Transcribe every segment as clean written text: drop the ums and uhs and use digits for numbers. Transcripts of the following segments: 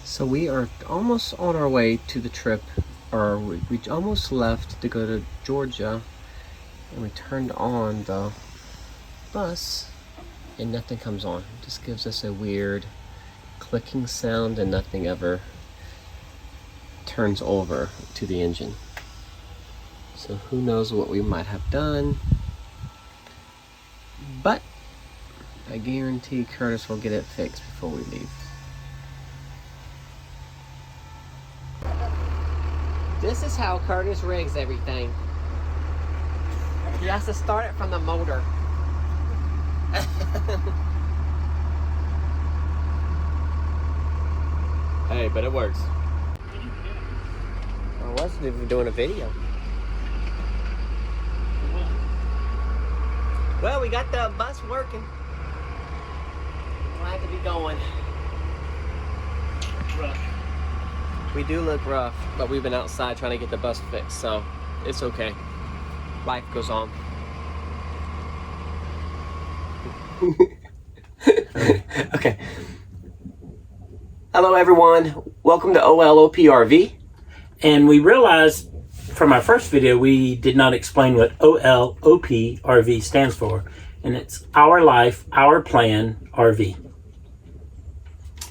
So we are almost on our way to the trip, or we almost left to go to Georgia, and we turned on the bus and nothing comes on. It just gives us a weird clicking sound and nothing ever turns over to the engine. So who knows what we might have done, but I guarantee Curtis will get it fixed before we leave. This is how Curtis rigs everything. He has to start it from the motor. Hey, but it works. I wasn't even doing a video. Well, we got the bus working. Glad to be going. Rough. We do look rough, but we've been outside trying to get the bus fixed, so it's okay. Life goes on. Okay. Hello everyone, welcome to OLOPRV. And we realized from our first video we did not explain what OLOPRV stands for, and it's Our Life, Our Plan RV.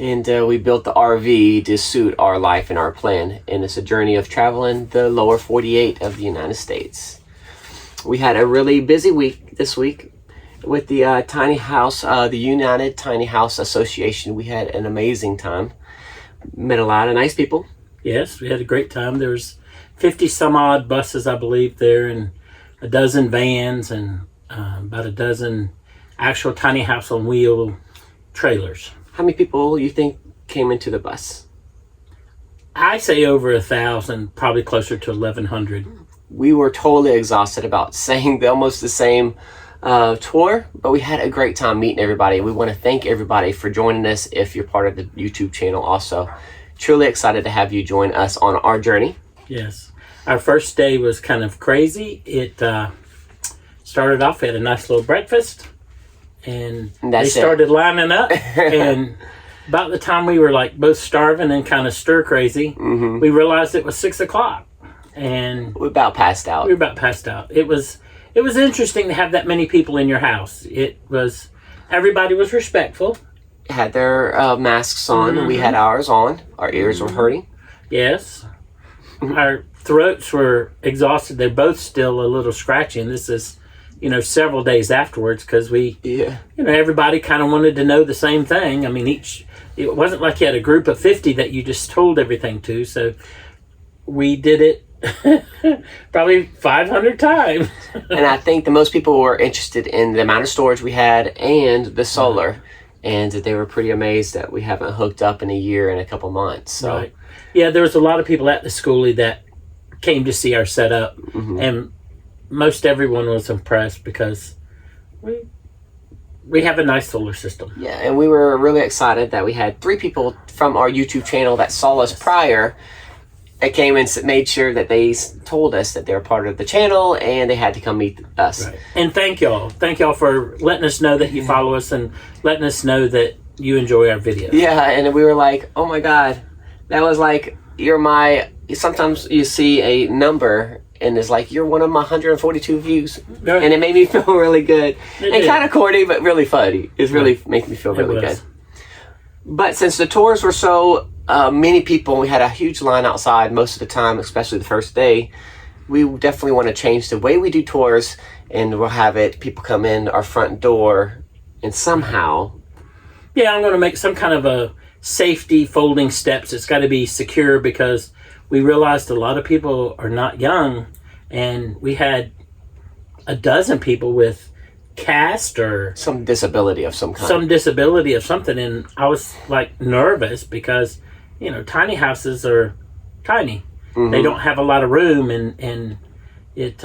And we built the RV to suit our life and our plan, and it's a journey of traveling the lower 48 of the United States. We had a really busy week this week with the Tiny House, the United Tiny House Association. We had an amazing time. Met a lot of nice people. Yes, we had a great time. There was 50 some odd buses, I believe, there, and a dozen vans, and about a dozen actual tiny house on wheel trailers. How many people you think came into the bus? I say over 1,000, probably closer to 1,100. We were totally exhausted about saying almost the same tour, but we had a great time meeting everybody. We want to thank everybody for joining us. If you're part of the YouTube channel also, truly excited to have you join us on our journey. Yes, our first day was kind of crazy. It started off, we had a nice little breakfast, and they started lining up, and about the time we were like both starving and kind of stir crazy, we realized it was 6 o'clock, and we about passed out. We were about passed out. It was interesting to have that many people in your house. Everybody was respectful. Had their masks on. We had ours on. Our ears were hurting. Yes. Our throats were exhausted. They're both still a little scratchy, and this is, several days afterwards, because everybody kind of wanted to know the same thing. I mean, it wasn't like you had a group of 50 that you just told everything to, so we did it probably 500 times. And I think the most people were interested in the amount of storage we had and the solar, and they were pretty amazed that we haven't hooked up in a year and a couple months. So. Right. Yeah, there was a lot of people at the skoolie that came to see our setup, and most everyone was impressed because we have a nice solar system. Yeah, and we were really excited that we had 3 people from our YouTube channel that saw us prior. They came and made sure that they told us that they were part of the channel and they had to come meet us. Right. And thank y'all for letting us know that you follow us and letting us know that you enjoy our videos. Yeah, and we were like, oh my God, that was like, sometimes you see a number and it's like, you're one of my 142 views. Right. And it made me feel really good. And kind of corny, but really funny. It's really making me feel really good. But since the tours were so many people, we had a huge line outside most of the time, especially the first day, we definitely want to change the way we do tours, and we'll have people come in our front door and somehow... Yeah, I'm going to make some kind of a safety folding steps. It's got to be secure because we realized a lot of people are not young, and we had a dozen people with cast or some disability of some kind. Some disability of something, and I was like nervous because tiny houses are tiny. They don't have a lot of room, and it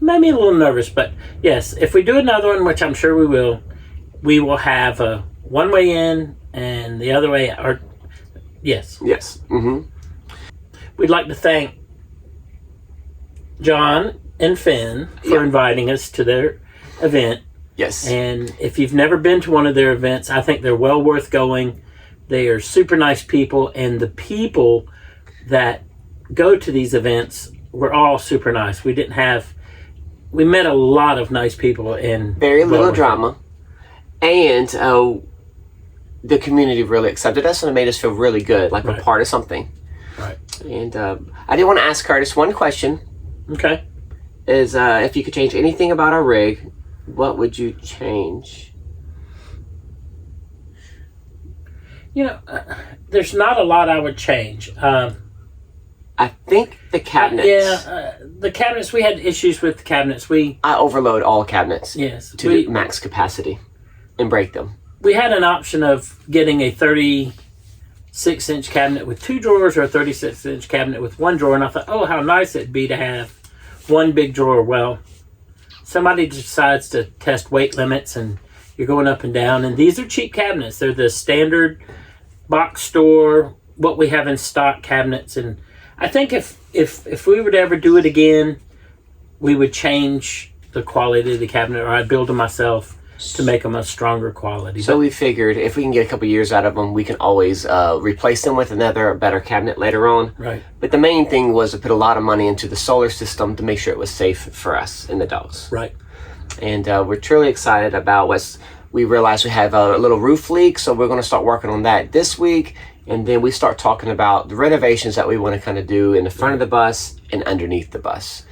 made me a little nervous. But yes, if we do another one, which I'm sure we will have a one way in and the other way out. Yes. We'd like to thank John and Finn for inviting us to their event. Yes. And if you've never been to one of their events, I think they're well worth going. They are super nice people, and the people that go to these events were all super nice. We met a lot of nice people, and very little drama. And the community really accepted us, and it made us feel really good, like we're part of something. Right. And I did want to ask Curtis one question. Okay. Is if you could change anything about our rig, what would you change? There's not a lot I would change. I think the cabinets. The cabinets, we had issues with the cabinets. I overload all cabinets to the max capacity and break them. We had an option of getting a 36-inch cabinet with 2 drawers or a 36-inch cabinet with 1 drawer, and I thought, oh, how nice it'd be to have one big drawer. Well, somebody decides to test weight limits, and you're going up and down, and these are cheap cabinets. They're the standard box store, what we have in stock cabinets, and I think if we were to ever do it again, we would change the quality of the cabinet, or I'd build them myself to make them a stronger quality. So we figured if we can get a couple years out of them, we can always replace them with another better cabinet later on. Right. But the main thing was to put a lot of money into the solar system to make sure it was safe for us and the dogs. Right. And we're truly excited about we realized we have a little roof leak, so we're going to start working on that this week. And then we start talking about the renovations that we want to kind of do in the front of the bus and underneath the bus.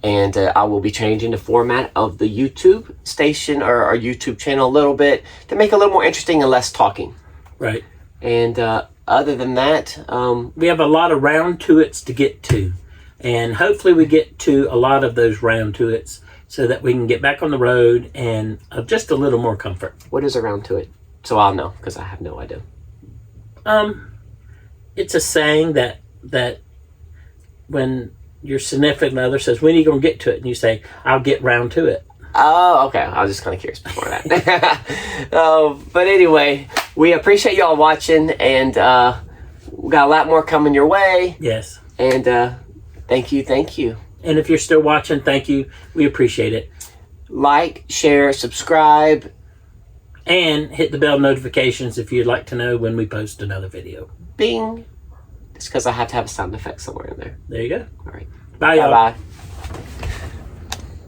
And I will be changing the format of the YouTube station or our YouTube channel a little bit to make it a little more interesting and less talking. Right. And other than that... we have a lot of round to-its to get to. And hopefully we get to a lot of those round to-its so that we can get back on the road and just a little more comfort. What is around to it? So I'll know, because I have no idea. It's a saying that when your significant other says, when are you going to get to it? And you say, I'll get round to it. Oh, okay. I was just kind of curious before that. But anyway, we appreciate y'all watching, and we got a lot more coming your way. Yes. And thank you. And if you're still watching, thank you. We appreciate it. Like, share, subscribe. And hit the bell notifications if you'd like to know when we post another video. Bing. It's because I have to have a sound effect somewhere in there. There you go. All right. Bye, y'all. Bye-bye.